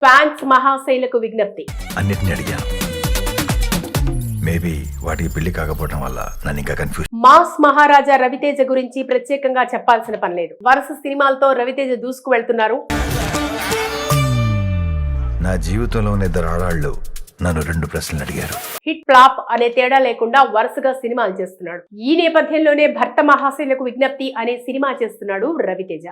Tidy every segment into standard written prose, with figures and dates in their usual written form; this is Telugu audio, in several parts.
ఫ్యాన్స్ మహాశైలకు విజ్ఞప్తి. అన్నిటిని అడిగాను. మేబీ వాటికి పెళ్లి కాకపోవడం వల్ల నన్ను ఇంకా కన్ఫ్యూజ్. మాస్ మహారాజా రవితేజ గురించి ప్రత్యేకంగా చెప్పాల్సిన పని లేదు. వరుస సినిమాలతో రవితేజ దూసుకు వెళ్తున్నారు. నా జీవితంలో ఉన్న ఇద్దరు ఆడాళ్ళు నన్ను 2 ప్రశ్నలు అడిగారు. హిట్ ఫ్లాప్ అనే తేడా లేకుండా వరుసగా సినిమాలు చేస్తున్నాడు. ఈ నేపథ్యంలోనే భర్త మహాశైలకు విజ్ఞప్తి అనే సినిమా చేస్తున్నాడు రవితేజ.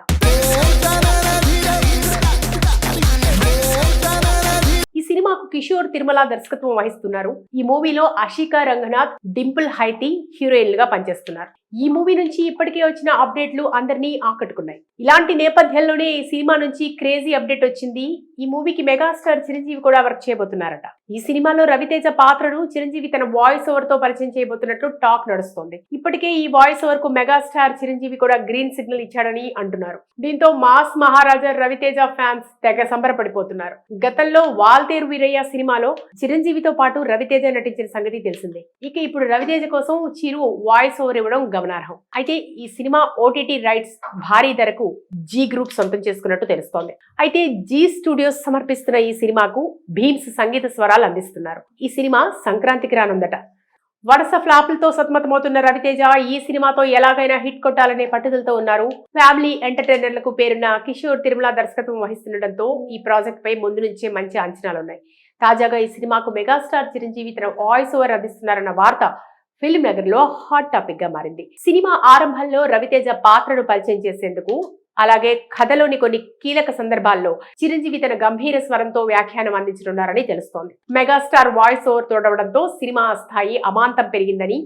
ఈ సినిమాకు కిషోర్ తిరుమల దర్శకత్వం వహిస్తున్నారు. ఈ మూవీలో అషికా రంగనాథ్, డింపుల్ హైతి హీరోయిన్లుగా పనిచేస్తున్నారు. ఈ మూవీ నుంచి ఇప్పటికే వచ్చిన అప్డేట్లు అందరినీ ఆకట్టుకున్నాయి. ఇలాంటి నేపథ్యంలోనే ఈ సినిమా నుంచి క్రేజీ అప్డేట్ వచ్చింది. ఈ మూవీకి మెగాస్టార్ చిరంజీవి కూడా వర్క్ చేయబోతున్నారట. ఈ సినిమాలో రవితేజ పాత్రను చిరంజీవి తన వాయిస్ ఓవర్ తో పరిచయం చేయబోతున్నట్లు టాక్ నడుస్తోంది. ఇప్పటికే ఈ వాయిస్ ఓవర్ కు మెగాస్టార్ చిరంజీవి కూడా గ్రీన్ సిగ్నల్ ఇచ్చాడని అంటున్నారు. దీంతో మాస్ మహారాజా రవితేజ ఫ్యాన్స్ తెగ సంబరపడిపోతున్నారు. గతంలో వాల్తేరు వీరయ్య సినిమాలో చిరంజీవితో పాటు రవితేజ నటించిన సంగతి తెలిసిందే. ఇక ఇప్పుడు రవితేజ కోసం చిరు వాయిస్ ఓవర్ ఇవ్వడం గమనార్హం. అయితే ఈ సినిమా ఓటీటీ రైట్స్ భారీ ధరకు జీ గ్రూప్ సొంతం చేసుకున్నట్టు తెలుస్తోంది. అయితే జీ స్టూడియోస్ సమర్పిస్తున్న ఈ సినిమాకు భీమ్స్ సంగీత స్వరాలు అందిస్తున్నారు. ఈ సినిమా సంక్రాంతికి రానుందట. వరుస ఫ్లాపులతో సతమతమవుతున్న రవితేజ ఈ సినిమాతో ఎలాగైనా హిట్ కొట్టాలనే పట్టుదలతో ఉన్నారు. ఫ్యామిలీ ఎంటర్టైనర్లకు పేరున్న కిషోర్ తిరుమల దర్శకత్వం వహిస్తుండటంతో ఈ ప్రాజెక్ట్ పై ముందు నుంచే మంచి అంచనాలున్నాయి. తాజాగా ఈ సినిమాకు మెగాస్టార్ చిరంజీవి తన వాయిస్ ఓవర్ అందిస్తున్నారన్న వార్త ఫిల్మ్ నగర్ లో హాట్ టాపిక్ గా మారింది. సినిమా ఆరంభంలో రవితేజ పాత్రను పరిచయం చేసేందుకు, అలాగే కథలోని కొన్ని కీలక సందర్భాల్లో చిరంజీవి తన గంభీర స్వరంతో వ్యాఖ్యానం అందించనున్నారని తెలుస్తోంది. మెగాస్టార్ వాయిస్ ఓవర్ తోడవడంతో సినిమా స్థాయి అమాంతం పెరిగిందని,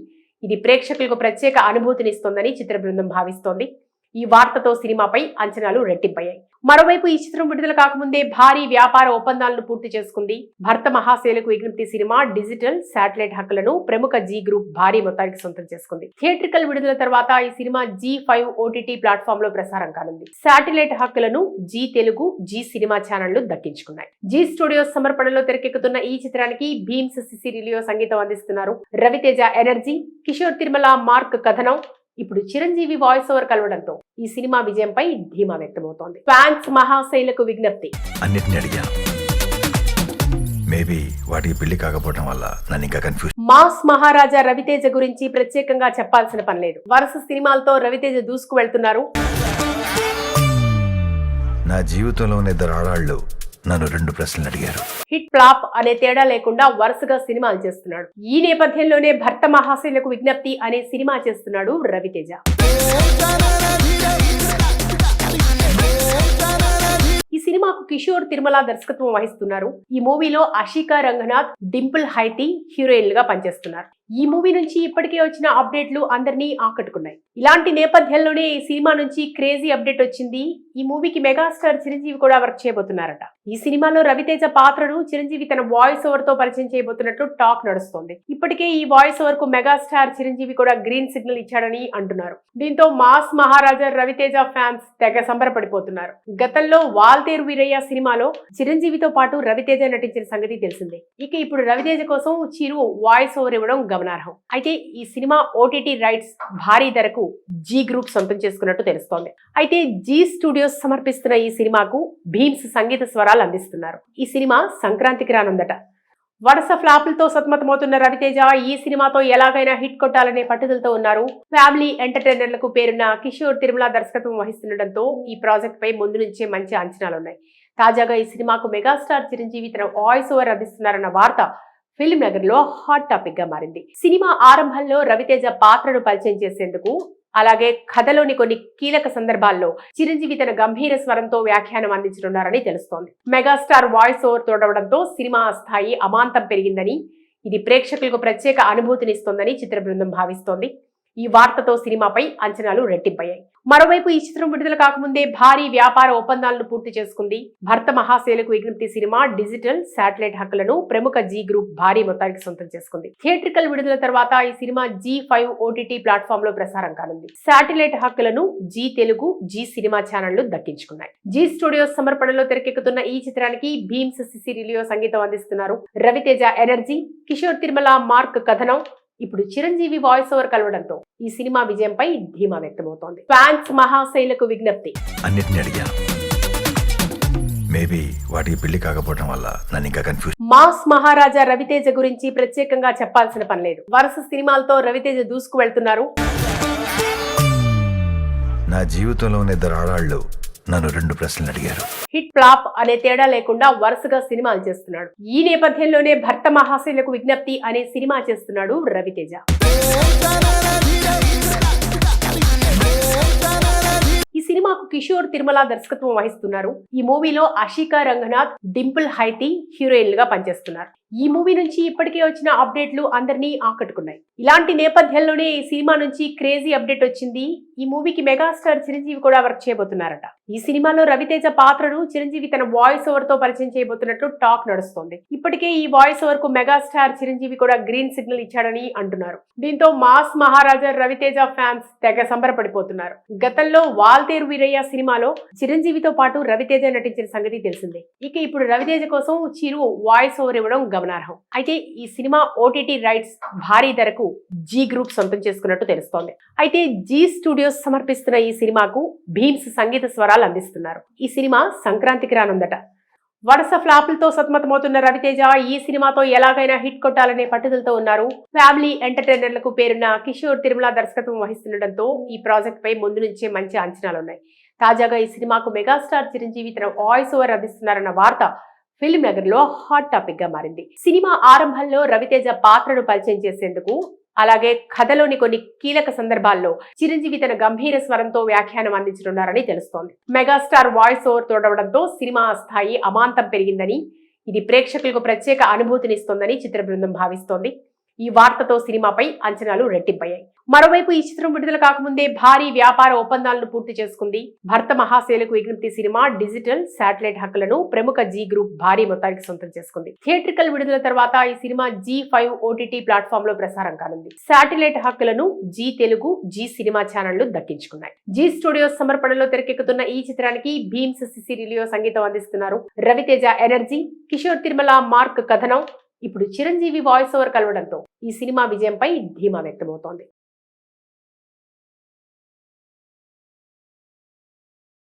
ఇది ప్రేక్షకులకు ప్రత్యేక అనుభూతినిస్తోందని చిత్ర బృందం భావిస్తోంది. ఈ వార్తతో సినిమాపై అంచనాలు రెట్టింపయ్యాయి. మరోవైపు ఈ చిత్రం విడుదల కాకముందే భారీ వ్యాపార ఒప్పందాలను పూర్తి చేసుకుంది. భర్త మహాశైలకు విజ్ఞప్తి సినిమా డిజిటల్, శాటిలైట్ హక్కులను ప్రముఖ జీ గ్రూప్ భారీ మొత్తానికి సొంతం చేసుకుంది. థియేట్రికల్ విడుదల తర్వాత ఈ సినిమా G5 ఓటీటీ ప్లాట్ఫామ్ లో ప్రసారం కానుంది. శాటిలైట్ హక్కులను జీ తెలుగు, జీ సినిమా ఛానళ్లు దక్కించుకున్నాయి. జీ స్టూడియోస్ సమర్పణలో తెరకెక్కుతున్న ఈ చిత్రానికి భీమ్స్ సిసిరిలియో సంగీతం అందిస్తున్నారు. రవితేజ ఎనర్జీ, కిషోర్ తిరుమల మార్క్ కథనం, ఇప్పుడు చిరంజీవి వాయిస్ ఓవర్ కలవడంతో ఈ సినిమా విజయంపై ధీమా వ్యక్తమవుతోంది. ఫ్యాన్స్ మహాశైలకు విజ్ఞప్తి. అన్నిటిని అడిగాను. మేబీ వాటికి పెళ్లి కాకపోవడం వల్ల నన్ను ఇంకా కన్ఫ్యూజ్. మాస్ మహారాజా రవితేజ గురించి ప్రత్యేకంగా చెప్పాల్సిన పని లేదు. వరుస సినిమాలతో రవితేజ దూసుకు వెళ్తున్నారు. నా జీవితంలో ఉన్న ఇద్దరు ఆడాళ్ళు నన్ను 2 ప్రశ్నలు అడిగారు. హిట్ ఫ్లాప్ అనే తేడా లేకుండా వరుసగా సినిమాలు చేస్తున్నాడు. ఈ నేపథ్యంలోనే భర్త మహాశైలకు విజ్ఞప్తి అనే సినిమా చేస్తున్నాడు రవితేజ. ఈ సినిమాకు కిషోర్ తిరుమల దర్శకత్వం వహిస్తున్నారు. ఈ మూవీలో అషికా రంగనాథ్, డింపుల్ హైతి హీరోయిన్లుగా పనిచేస్తున్నారు. ఈ మూవీ నుంచి ఇప్పటికే వచ్చిన అప్డేట్లు అందరినీ ఆకట్టుకున్నాయి. ఇలాంటి నేపథ్యంలోనే ఈ సినిమా నుంచి క్రేజీ అప్డేట్ వచ్చింది. ఈ మూవీకి మెగాస్టార్ చిరంజీవి కూడా వర్క్ చేయబోతున్నారట. ఈ సినిమాలో రవితేజ పాత్రను చిరంజీవి తన వాయిస్ ఓవర్ తో పరిచయం చేయబోతున్నట్లు టాక్ నడుస్తోంది. ఇప్పటికే ఈ వాయిస్ ఓవర్ కు మెగాస్టార్ చిరంజీవి కూడా గ్రీన్ సిగ్నల్ ఇచ్చాడని అంటున్నారు. దీంతో మాస్ మహారాజా రవితేజ ఫ్యాన్స్ తెగ సంబరపడిపోతున్నారు. గతంలో వాల్తేరు వీరయ్య సినిమాలో చిరంజీవితో పాటు రవితేజ నటించిన సంగతి తెలిసిందే. ఇక ఇప్పుడు రవితేజ కోసం చిరు వాయిస్ ఓవర్ ఇవ్వడం గమనార్హం. అయితే ఈ సినిమా ఓటీటీ రైట్స్ భారీ ధరకు జీ గ్రూప్ సొంతం చేసుకున్నట్టు తెలుస్తోంది. అయితే జీ స్టూడియోస్ సమర్పిస్తున్న ఈ సినిమాకు భీమ్స్ సంగీత స్వరాలు అందిస్తున్నారు. ఈ సినిమా సంక్రాంతికి రానుందట. వరుస ఫ్లాపులతో సతమతమవుతున్న రవితేజ ఈ సినిమాతో ఎలాగైనా హిట్ కొట్టాలనే పట్టుదలతో ఉన్నారు. ఫ్యామిలీ ఎంటర్టైనర్లకు పేరున్న కిషోర్ తిరుమల దర్శకత్వం వహిస్తుండటంతో ఈ ప్రాజెక్ట్ పై ముందు నుంచే మంచి అంచనాలున్నాయి. తాజాగా ఈ సినిమాకు మెగాస్టార్ చిరంజీవి తన వాయిస్ ఓవర్ అందిస్తున్నారన్న వార్త ఫిల్మ్ నగర్ లో హాట్ టాపిక్ గా మారింది. సినిమా ఆరంభంలో రవితేజ పాత్రను పరిచయం చేసేందుకు, అలాగే కథలోని కొన్ని కీలక సందర్భాల్లో చిరంజీవి తన గంభీర స్వరంతో వ్యాఖ్యానం అందించనున్నారని తెలుస్తోంది. మెగాస్టార్ వాయిస్ ఓవర్ తోడవడంతో సినిమా స్థాయి అమాంతం పెరిగిందని, ఇది ప్రేక్షకులకు ప్రత్యేక అనుభూతినిస్తోందని చిత్ర బృందం భావిస్తోంది. ఈ వార్తతో సినిమాపై అంచనాలు రెట్టింపయ్యాయి. మరోవైపు ఈ చిత్రం విడుదల కాకముందే భారీ వ్యాపార ఒప్పందాలను పూర్తి చేసుకుంది. భర్త మహాశైలకు విజ్ఞప్తి సినిమా డిజిటల్, శాటిలైట్ హక్కులను ప్రముఖ జీ గ్రూప్ భారీ మొత్తానికి సొంతం చేసుకుంది. థియేట్రికల్ విడుదల తర్వాత ఈ సినిమా G5 ఓటీటీ ప్లాట్ఫామ్ లో ప్రసారం కానుంది. శాటిలైట్ హక్కులను జీ తెలుగు, జీ సినిమా ఛానళ్లు దక్కించుకున్నాయి. జీ స్టూడియోస్ సమర్పణలో తెరకెక్కుతున్న ఈ చిత్రానికి భీమ్స్ సిసిరిలియో సంగీతం అందిస్తున్నారు. రవితేజ ఎనర్జీ, కిషోర్ తిరుమల మార్క్ కథనం, ఇప్పుడు చిరంజీవి వాయిస్ ఓవర్ కలవడంతో ఈ సినిమా విజయంపై ధీమా వ్యక్తమవుతోంది. ఫ్యాన్స్ మహాశైలకు విజ్ఞప్తి. అన్నిటిని అడిగాను. మేబీ వాటికి పెళ్లి కాకపోవడం వల్ల నన్ను ఇంకా కన్ఫ్యూజ్. మాస్ మహారాజా రవితేజ గురించి ప్రత్యేకంగా చెప్పాల్సిన పని లేదు. వరుస సినిమాలతో రవితేజ దూసుకు వెళ్తున్నారు. నా జీవితంలో ఉన్న ఇద్దరు ఆడాళ్ళు నన్ను 2 ప్రశ్నలు అడిగారు. హిట్ ఫ్లాప్ అనే తేడా లేకుండా వరుసగా సినిమాలు చేస్తున్నాడు. ఈ నేపథ్యంలోనే భర్త మహాశైలకు విజ్ఞప్తి అనే సినిమా చేస్తున్నాడు రవితేజ. ఈ సినిమాకు కిషోర్ తిరుమల దర్శకత్వం వహిస్తున్నారు. ఈ మూవీలో అషికా రంగనాథ్, డింపుల్ హైతి హీరోయిన్లుగా పనిచేస్తున్నారు. ఈ మూవీ నుంచి ఇప్పటికే వచ్చిన అప్డేట్లు అందరినీ ఆకట్టుకున్నాయి. ఇలాంటి నేపథ్యంలోనే ఈ సినిమా నుంచి క్రేజీ అప్డేట్ వచ్చింది. ఈ మూవీకి మెగాస్టార్ చిరంజీవి కూడా వర్క్ చేయబోతున్నారట. ఈ సినిమాలో రవితేజ పాత్రను చిరంజీవి తన వాయిస్ ఓవర్ తో పరిచయం చేయబోతున్నట్లు టాక్ నడుస్తోంది. ఇప్పటికే ఈ వాయిస్ ఓవర్ కు మెగాస్టార్ చిరంజీవి కూడా గ్రీన్ సిగ్నల్ ఇచ్చాడని అంటున్నారు. దీంతో మాస్ మహారాజా రవితేజ ఫ్యాన్స్ తెగ సంబరపడిపోతున్నారు. గతంలో వాల్తేరు వీరయ్య సినిమాలో చిరంజీవితో పాటు రవితేజ నటించిన సంగతి తెలిసిందే. ఇక ఇప్పుడు రవితేజ కోసం చిరు వాయిస్ ఓవర్ ఇవ్వడం గమనార్హం. అయితే ఈ సినిమా ఓటీటీ రైట్స్ భారీ ధరకు జీ గ్రూప్ సొంతం చేసుకున్నట్టు తెలుస్తోంది. అయితే జీ స్టూడియోస్ సమర్పిస్తున్న ఈ సినిమాకు భీమ్స్ సంగీత స్వరాలు అందిస్తున్నారు. ఈ సినిమా సంక్రాంతికి రానుందట. వరుస ఫ్లాపులతో సతమతమవుతున్న రవితేజ ఈ సినిమాతో ఎలాగైనా హిట్ కొట్టాలనే పట్టుదలతో ఉన్నారు. ఫ్యామిలీ ఎంటర్టైనర్లకు పేరున్న కిషోర్ తిరుమల దర్శకత్వం వహిస్తుండటంతో ఈ ప్రాజెక్ట్ పై ముందు నుంచే మంచి అంచనాలున్నాయి. తాజాగా ఈ సినిమాకు మెగాస్టార్ చిరంజీవి తన వాయిస్ ఓవర్ అందిస్తున్నారన్న వార్త ఫిల్మ్ నగర్ లో హాట్ టాపిక్ గా మారింది. సినిమా ఆరంభంలో రవితేజ పాత్రను పరిచయం చేసేందుకు, అలాగే కథలోని కొన్ని కీలక సందర్భాల్లో చిరంజీవి తన గంభీర స్వరంతో వ్యాఖ్యానం అందించనున్నారని తెలుస్తోంది. మెగాస్టార్ వాయిస్ ఓవర్ తోడవడంతో సినిమా స్థాయి అమాంతం పెరిగిందని, ఇది ప్రేక్షకులకు ప్రత్యేక అనుభూతినిస్తోందని చిత్ర బృందం భావిస్తోంది. ఈ వార్తతో సినిమాపై అంచనాలు రెట్టింపయ్యాయి. మరోవైపు ఈ చిత్రం విడుదల కాకముందే భారీ వ్యాపార ఒప్పందాలను పూర్తి చేసుకుంది. భర్త మహాశైలకు విజ్ఞప్తి సినిమా డిజిటల్, శాటిలైట్ హక్కులను ప్రముఖ జీ గ్రూప్ భారీ మొత్తానికి సొంతం చేసుకుంది. థియేట్రికల్ విడుదల తర్వాత ఈ సినిమా G5 ఓటీటీ ప్లాట్ఫామ్ లో ప్రసారం కానుంది. శాటిలైట్ హక్కులను జీ తెలుగు, జీ సినిమా ఛానళ్లు దక్కించుకున్నాయి. జీ స్టూడియోస్ సమర్పణలో తెరకెక్కుతున్న ఈ చిత్రానికి భీమ్స్ సిసిరిలియో సంగీతం అందిస్తున్నారు. రవితేజ ఎనర్జీ, కిషోర్ తిరుమల మార్క్ కథనం, ఇప్పుడు చిరంజీవి వాయిస్ ఓవర్ కలవడంతో ఈ సినిమా విజయంపై ధీమా వ్యక్తమవుతోంది.